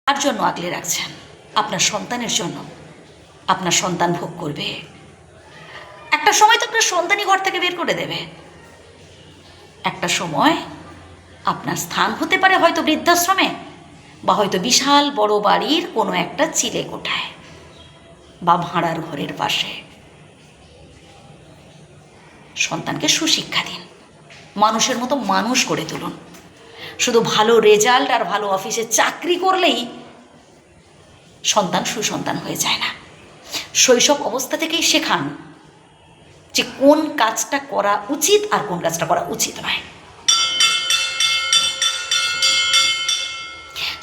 তার জন্য আগলে রাখছেন, আপনার সন্তানের জন্য। আপনার সন্তান ভোগ করবে, একটা সময় তো আপনার সন্তানই ঘর থেকে বের করে দেবে। একটা সময় আপনার স্থান হতে পারে হয়তো বৃদ্ধাশ্রমে, বা হয়তো বিশাল বড় বাড়ির কোনো একটা চিলে কোঠায় বা ভাড়ার ঘরের পাশে। সন্তানকে সুশিক্ষা দিন, মানুষের মতো মানুষ করে তুলুন। শুধু ভালো রেজাল্ট আর ভালো অফিসে চাকরি করলেই সন্তান সুসন্তান হয়ে যায় না। শৈশব অবস্থা থেকেই শেখান যে কোন কাজটা করা উচিত আর কোন কাজটা করা উচিত নয়।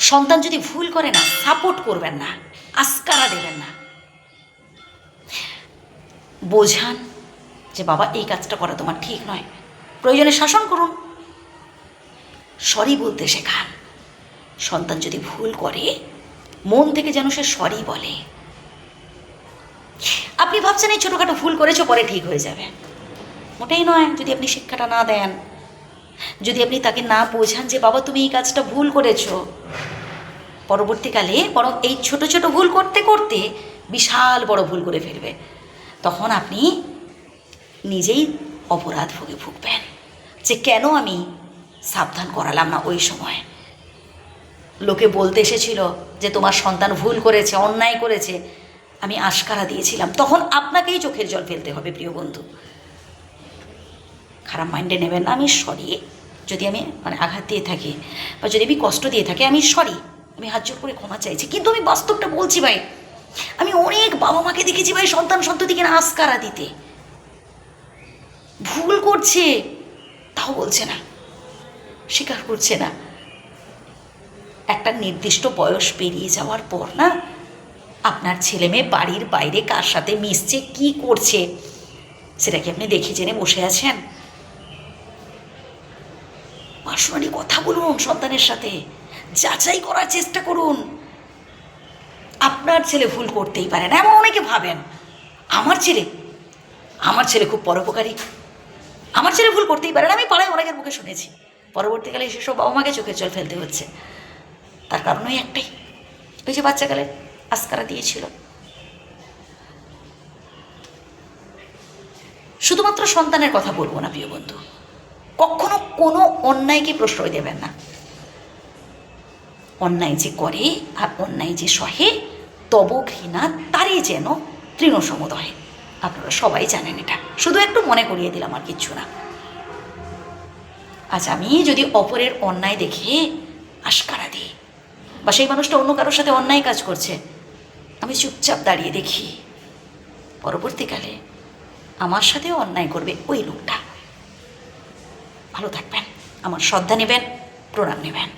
সন্তান যদি ভুল করে না, সাপোর্ট করবেন না, আস্কারা দেবেন না। বোঝান যে বাবা এই কাজটা করা তোমার ঠিক নয়, প্রয়োজনে শাসন করুন। সরি বলতে শেখান। সন্তান যদি ভুল করে মন থেকে যেন সে সরি বলে। আপনি ভাবছেন এই ছোটোখাটো ভুল করেছো পরে ঠিক হয়ে যাবে, মোটেই নয়। যদি আপনি শিক্ষাটা না দেন, যদি আপনি তাকে না বোঝান যে বাবা তুমি এই কাজটা ভুল করেছো, পরবর্তীকালে বরং এই ছোট ছোট ভুল করতে করতে বিশাল বড় ভুল করে ফেলবে। তখন আপনি নিজেই অপরাধ ভোগে ভুগবেন যে কেন আমি সাবধান করালাম না ওই সময়। লোকে বলতে এসেছিল যে তোমার সন্তান ভুল করেছে, অন্যায় করেছে, আমি আশকারা দিয়েছিলাম, তখন আপনাকেই চোখের জল ফেলতে হবে প্রিয় বন্ধু। খারাপ মাইন্ডে নেবেন না। আমি সরি, যদি আমি আঘাত দিয়ে থাকি বা যদি আমি কষ্ট দিয়ে থাকি, আমি সরি, আমি হাত জোর করে ক্ষমা চাইছি। কিন্তু আমি বাস্তবটা বলছি ভাই, আমি অনেক বাবা মাকে দেখেছি ভাই সন্তান সন্ততিকে না আশকারা দিতে, ভুল করছে তাও বলছে না, স্বীকার করছে না। একটা নির্দিষ্ট বয়স পেরিয়ে যাওয়ার পর না, আপনার ছেলে মেয়ে বাড়ির বাইরে কার সাথে মিশছে, কি করছে, সেটা কি আপনি দেখে জেনে বসে আছেন? পার্সোনালি কথা বলুন সন্তানের সাথে, যাচাই করার চেষ্টা করুন। আপনার ছেলে ভুল করতেই পারে না, এমন অনেকে ভাবেন আমার ছেলে খুব পরোপকারী, আমার ছেলে ভুল করতেই পারে না। আমি পাড়ায় অনেকের মুখে শুনেছি, পরবর্তীকালে সেসব বাবা মাকে চোখের জল ফেলতে হচ্ছে। তার কারণ ওই একটাই, ওই যে বাচ্চাকালে আস্কারা দিয়েছিল। শুধুমাত্র সন্তানের কথা বলবো না প্রিয় বন্ধু, কখনো কোনো অন্যায়কে প্রশ্রয় দেবেন না। অন্যায় যে করে আর অন্যায় যে সহে, তব ঘৃণা তারই যেন তৃণসমুদয়। আপনারা সবাই জানেন এটা, শুধু একটু মনে করিয়ে দিলাম, আর কিচ্ছু না। আজ আমি যদি অপরের অন্যায় দেখে আশকারা দিই, বা সেই মানুষটা অন্য কারোর সাথে অন্যায় কাজ করছে, আমি চুপচাপ দাঁড়িয়ে দেখি, পরবর্তীকালে আমার সাথেও অন্যায় করবে ওই লোকটা। ভালো থাকবেন, আমার শ্রদ্ধা নেবেন, প্রণাম নেবেন।